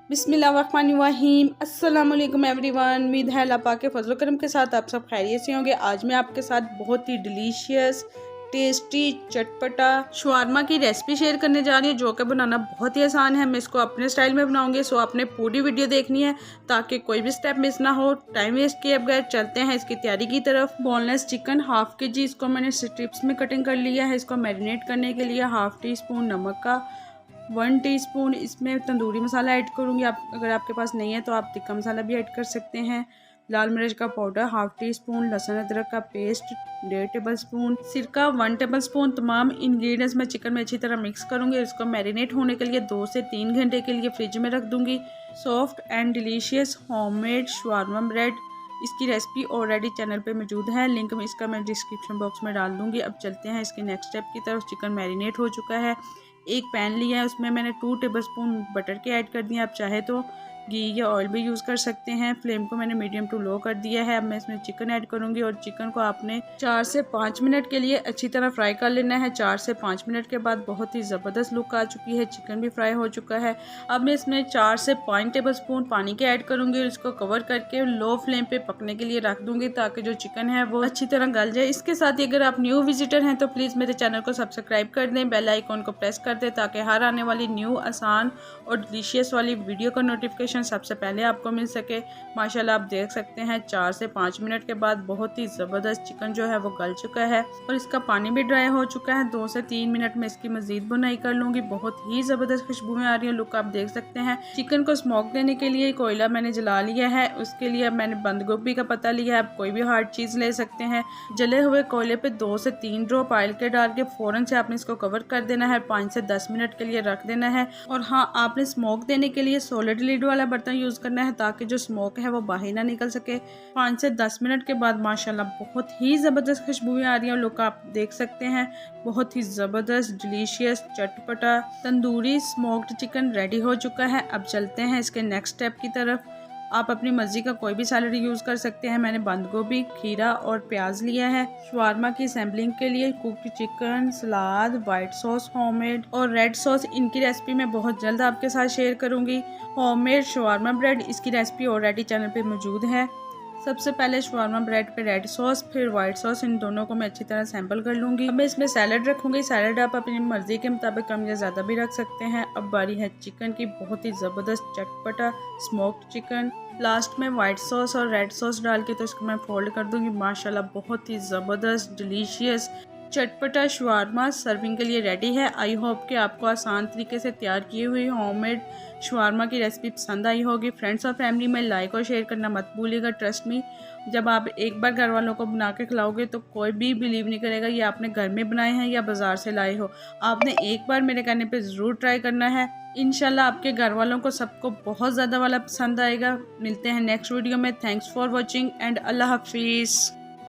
बिस्मिल्लाहिर्रहमानिर्रहीम। अस्सलाम वालेकुम एवरीवन। उम्मीद है अल्लाह पाक के फजल करम के साथ आप सब खैरियत से होंगे। आज मैं आपके साथ बहुत ही डिलीशियस टेस्टी चटपटा शवारमा की रेसिपी शेयर करने जा रही हूँ, जो कि बनाना बहुत ही आसान है। मैं इसको अपने स्टाइल में बनाऊंगी, सो आपने पूरी वीडियो देखनी है ताकि कोई भी स्टेप मिस ना हो। टाइम वेस्ट किए बगैर चलते हैं इसकी तैयारी की तरफ। बोनलेस चिकन हाफ के जी, इसको मैंने स्ट्रिप्स में कटिंग कर लिया है। इसको मैरिनेट करने के लिए हाफ टी स्पून नमक का, 1 टीस्पून इसमें तंदूरी मसाला ऐड करूँगी। आप अगर आपके पास नहीं है तो आप टिक्का मसाला भी ऐड कर सकते हैं। लाल मिर्च का पाउडर हाफ टी स्पून, लहसुन अदरक का पेस्ट 1.5 टेबल स्पून, सिरका 1 टेबल स्पून। तमाम इंग्रेडिएंट्स मैं चिकन में अच्छी तरह मिक्स करूँगी। इसको मैरिनेट होने के लिए 2 से 3 घंटे के लिए फ्रिज में रख दूँगी। Soft and delicious homemade shawarma bread, इसकी रेसिपी ऑलरेडी चैनल पे मौजूद है, लिंक में इसका मैं डिस्क्रिप्शन बॉक्स में डाल दूँगी। अब चलते हैं इसके नेक्स्ट स्टेप की तरफ। चिकन मैरिनेट हो चुका है। एक पैन लिया है, उसमें मैंने 2 टेबल स्पून बटर के ऐड कर दिए। आप चाहे तो घी या ऑयल भी यूज़ कर सकते हैं। फ्लेम को मैंने मीडियम टू लो कर दिया है। अब मैं इसमें चिकन ऐड करूंगी और चिकन को आपने 4 से 5 मिनट के लिए अच्छी तरह फ्राई कर लेना है। 4 से 5 मिनट के बाद बहुत ही ज़बरदस्त लुक आ चुकी है, चिकन भी फ्राई हो चुका है। अब मैं इसमें 4 से 5 टेबल स्पून पानी के ऐड करूँगी और इसको कवर करके लो फ्लेम पे पकने के लिए रख दूँगी ताकि जो चिकन है वो अच्छी तरह गल जाए। इसके साथ ही अगर आप न्यू विजिटर हैं तो प्लीज़ मेरे चैनल को सब्सक्राइब कर दें, बेल आइकॉन को प्रेस कर दें ताकि हर आने वाली न्यू आसान और डिलीशियस वाली वीडियो का नोटिफिकेशन सबसे पहले आपको मिल सके। माशाल्लाह आप देख सकते हैं 4 से 5 मिनट के बाद बहुत ही ज़बरदस्त चिकन जो है वो गल चुका है और इसका पानी भी ड्राई हो चुका है। 2 से 3 मिनट में इसकी मज़ीद बुनाई कर लूँगी। बहुत ही ज़बरदस्त खुशबू आ रही है, लुक आप देख सकते हैं। चिकन को स्मोक देने के लिए कोयला मैंने जला लिया है। उसके लिए मैंने बंद गोभी का पत्ता लिया है, आप कोई भी हार्ड चीज़ ले सकते हैं। जले हुए कोयले पे 2 से 3 ड्रॉप ऑयल के डाल के फ़ौरन से आपने इसको कवर कर देना है। 5 से 10 मिनट के लिए रख देना है। और हाँ, आपने स्मोक देने के लिए सॉलिड लिड वाला बर्तन यूज़ करना है ताकि जो स्मोक है वो बाहर ना निकल सके। 5 से 10 मिनट के बाद माशाल्लाह बहुत ही ज़बरदस्त खुशबू आ रही है, लुक आप देख सकते हैं। बहुत ही ज़बरदस्त डिलीशियस चटपटा तंदूरी स्मोक्ड चिकन रेडी हो चुका है। अब चलते हैं इसके नेक्स्ट स्टेप की तरफ। आप अपनी मर्जी का कोई भी सैलड यूज़ कर सकते हैं। मैंने बंद गोभी, खीरा और प्याज लिया है। शवारमा की सैम्पलिंग के लिए कुक्ड चिकन, सलाद, वाइट सॉस होममेड और रेड सॉस, इनकी रेसिपी मैं बहुत जल्द आपके साथ शेयर करूंगी। होममेड शवारमा ब्रेड, इसकी रेसिपी ऑलरेडी चैनल पे मौजूद है। सबसे पहले शवारमा ब्रेड पे रेड सॉस फिर वाइट सॉस, इन दोनों को मैं अच्छी तरह सैंपल कर लूँगी। अब मैं इसमें सैलड रखूँगी। सैलड आप अपनी मर्ज़ी के मुताबिक कम या ज़्यादा भी रख सकते हैं। अब बारी है चिकन की, बहुत ही ज़बरदस्त चटपटा स्मोक्ड चिकन। लास्ट में वाइट सॉस और रेड सॉस डाल के तो इसको मैं फोल्ड कर दूँगी। माशाल्लाह बहुत ही ज़बरदस्त डिलीशियस चटपटा शवारमा सर्विंग के लिए रेडी है। आई होप कि आपको आसान तरीके से तैयार की हुई होममेड शवारमा की रेसिपी पसंद आई होगी। फ्रेंड्स और फैमिली में लाइक और शेयर करना मत भूलिएगा। ट्रस्ट मी, जब आप एक बार घर वालों को बना के खिलाओगे तो कोई भी बिलीव नहीं करेगा ये आपने घर में बनाए हैं या बाज़ार से लाए हो। आपने एक बार मेरे कहने पे ज़रूर ट्राई करना है। इंशाल्लाह आपके घर वालों को सबको बहुत ज़्यादा वाला पसंद आएगा। मिलते हैं नेक्स्ट वीडियो में। थैंक्स फॉर वॉचिंग एंड अल्लाह हाफिज़।